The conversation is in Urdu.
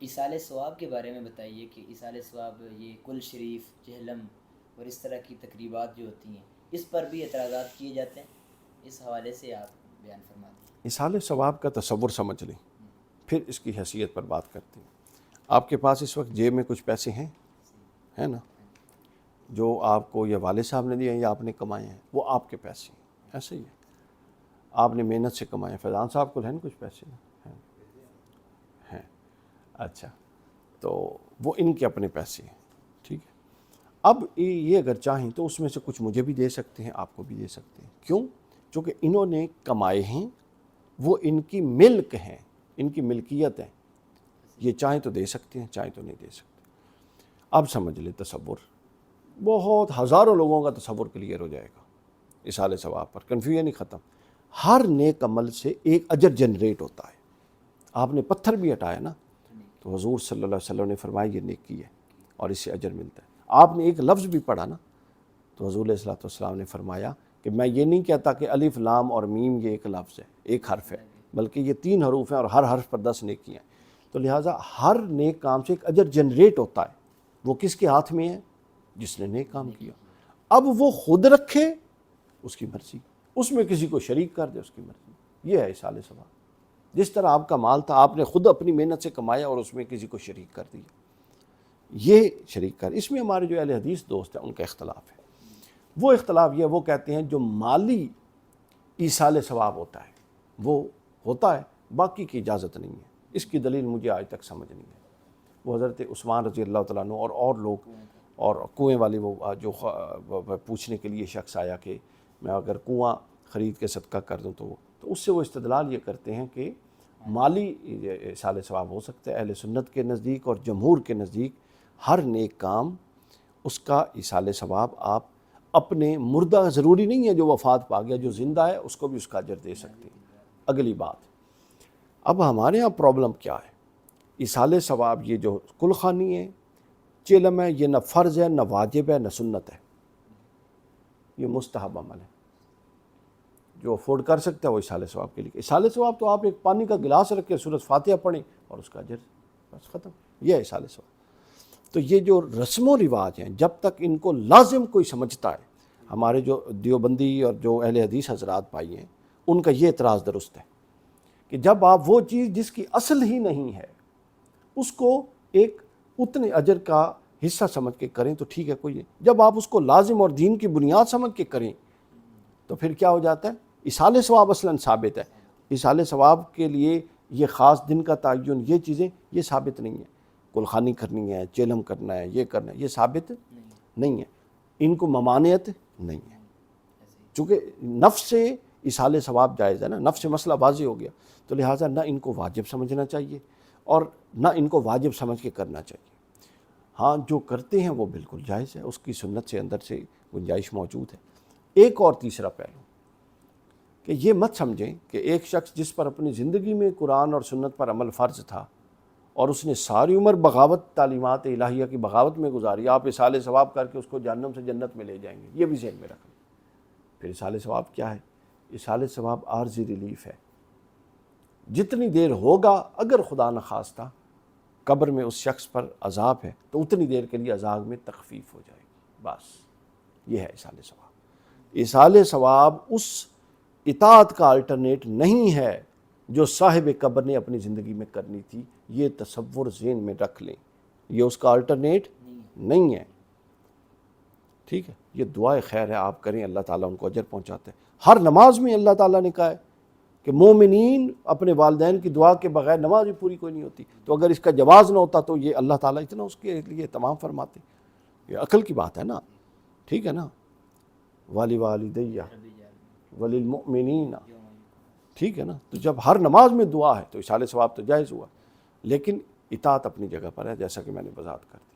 ایصال ثواب کے بارے میں بتائیے کہ ایصال ثواب یہ کل شریف، جہلم اور اس طرح کی تقریبات جو ہوتی ہیں اس پر بھی اعتراضات کیے جاتے ہیں، اس حوالے سے آپ بیان فرما دیں۔ ایصال ثواب کا تصور سمجھ لیں، پھر اس کی حیثیت پر بات کرتے ہیں۔ آپ کے پاس اس وقت جیب میں کچھ پیسے ہیں نا، جو آپ کو یا والد صاحب نے دیے ہیں یا آپ نے کمائے ہیں، وہ آپ کے پیسے ہیں، ایسے ہی ہے، آپ نے محنت سے کمائے ہیں۔ فیضان صاحب کو ہیں نا کچھ پیسے ہیں، اچھا، تو وہ ان کے اپنے پیسے ہیں، ٹھیک ہے۔ اب یہ اگر چاہیں تو اس میں سے کچھ مجھے بھی دے سکتے ہیں، آپ کو بھی دے سکتے ہیں۔ کیوں؟ چونکہ انہوں نے کمائے ہیں، وہ ان کی ملک ہیں، ان کی ملکیت ہے، یہ چاہیں تو دے سکتے ہیں، چاہیں تو نہیں دے سکتے۔ اب سمجھ لیں تصور، بہت ہزاروں لوگوں کا تصور کلیئر ہو جائے گا ایصال ثواب پر، کنفیوژن ہی ختم۔ ہر نیک عمل سے ایک اجر جنریٹ ہوتا ہے۔ آپ نے پتھر بھی ہٹایا نا تو حضور صلی اللہ علیہ وسلم نے فرمایا یہ نیکی ہے اور اس سے اجر ملتا ہے۔ آپ نے ایک لفظ بھی پڑھا نا تو حضور علیہ السلام نے فرمایا کہ میں یہ نہیں کہتا کہ الف لام اور میم یہ ایک لفظ ہے، ایک حرف ہے، بلکہ یہ 3 حروف ہیں اور ہر حرف پر 10 نیکیاں ہیں۔ تو لہٰذا ہر نیک کام سے ایک اجر جنریٹ ہوتا ہے۔ وہ کس کے ہاتھ میں ہے؟ جس نے نیک کام کیا۔ اب وہ خود رکھے اس کی مرضی، اس میں کسی کو شریک کر دے اس کی مرضی۔ یہ ہے ایصال ثواب۔ جس طرح آپ کا مال تھا، آپ نے خود اپنی محنت سے کمایا اور اس میں کسی کو شریک کر دیا، یہ شریک کر۔ اس میں ہمارے جو اہل حدیث دوست ہیں ان کا اختلاف ہے۔ وہ اختلاف یہ، وہ کہتے ہیں جو مالی ایصال ثواب ہوتا ہے وہ ہوتا ہے، باقی کی اجازت نہیں ہے۔ اس کی دلیل مجھے آج تک سمجھ نہیں ہے۔ وہ حضرت عثمان رضی اللہ تعالیٰ عنہ اور لوگ، اور کنویں والی وہ جو پوچھنے کے لیے شخص آیا کہ میں اگر کنواں خرید کے صدقہ کر دوں تو اس سے وہ استدلال یہ کرتے ہیں کہ مالی ایصال ثواب ہو سکتا ہے۔ اہل سنت کے نزدیک اور جمہور کے نزدیک ہر نیک کام اس کا ایصال ثواب آپ اپنے مردہ، ضروری نہیں ہے جو وفات پا گیا، جو زندہ ہے اس کو بھی اس کا اجر دے سکتے ہیں۔ اگلی بات، اب ہمارے ہاں پرابلم کیا ہے؟ ایصال ثواب یہ جو کل خوانی ہے، چلم ہے، یہ نہ فرض ہے، نہ واجب ہے، نہ سنت ہے، یہ مستحب عمل ہے۔ جو افورڈ کر سکتا ہے وہ ایصال ثواب کے لیے۔ ایصال ثواب تو آپ ایک پانی کا گلاس رکھ کے سورۃ فاتحہ پڑھیں اور اس کا اجر، بس ختم، یہ ہے ایصال ثواب۔ تو یہ جو رسم و رواج ہیں جب تک ان کو لازم کوئی سمجھتا ہے، ہمارے جو دیوبندی اور جو اہل حدیث حضرات بھائی ہیں ان کا یہ اعتراض درست ہے کہ جب آپ وہ چیز جس کی اصل ہی نہیں ہے اس کو ایک اتنے اجر کا حصہ سمجھ کے کریں تو ٹھیک ہے، کوئی نہیں۔ جب آپ اس کو لازم اور دین کی بنیاد سمجھ کے کریں تو پھر کیا ہو جاتا ہے؟ ایصال ثواب اصلاً ثابت ہے۔ ایصال ثواب کے لیے یہ خاص دن کا تعین، یہ چیزیں یہ ثابت نہیں ہے۔ کلخانی کرنی ہے، چیلم کرنا ہے، یہ کرنا ہے، یہ ثابت نہیں ہے۔ ان کو ممانعت نہیں ہے، چونکہ نفس سے ایصال ثواب جائز ہے نا، نفس سے مسئلہ واضح ہو گیا، تو لہٰذا نہ ان کو واجب سمجھنا چاہیے اور نہ ان کو واجب سمجھ کے کرنا چاہیے۔ ہاں جو کرتے ہیں وہ بالکل جائز ہے، اس کی سنت سے اندر سے گنجائش موجود ہے۔ ایک اور تیسرا پہلو کہ یہ مت سمجھیں کہ ایک شخص جس پر اپنی زندگی میں قرآن اور سنت پر عمل فرض تھا اور اس نے ساری عمر بغاوت، تعلیمات الہیہ کی بغاوت میں گزاری، آپ ایصال ثواب کر کے اس کو جہنم سے جنت میں لے جائیں گے، یہ بھی ذہن میں رکھیں۔ پھر ایصال ثواب کیا ہے؟ ایصال ثواب عارضی ریلیف ہے۔ جتنی دیر ہوگا، اگر خدا نخواستہ قبر میں اس شخص پر عذاب ہے تو اتنی دیر کے لیے عذاب میں تخفیف ہو جائے گی، بس یہ ہے ایصال ثواب۔ ایصال ثواب اس اطاعت کا الٹرنیٹ نہیں ہے جو صاحب قبر نے اپنی زندگی میں کرنی تھی، یہ تصور ذہن میں رکھ لیں، یہ اس کا الٹرنیٹ نہیں ہے، ٹھیک ہے۔ یہ دعائے خیر ہے، آپ کریں، اللہ تعالیٰ ان کو اجر پہنچاتے ہیں۔ ہر نماز میں اللہ تعالیٰ نے کہا ہے کہ مومنین اپنے والدین کی دعا کے بغیر نماز بھی پوری کوئی نہیں ہوتی، تو اگر اس کا جواز نہ ہوتا تو یہ اللہ تعالیٰ اتنا اس کے لیے تمام فرماتے۔ یہ عقل کی بات ہے نا، ٹھیک ہے نا، والی والدیہ وللمؤمنین، ٹھیک ہے نا۔ تو جب ہر نماز میں دعا ہے تو ایصال ثواب تو جائز ہوا، لیکن اطاعت اپنی جگہ پر ہے، جیسا کہ میں نے وضاحت کر دی۔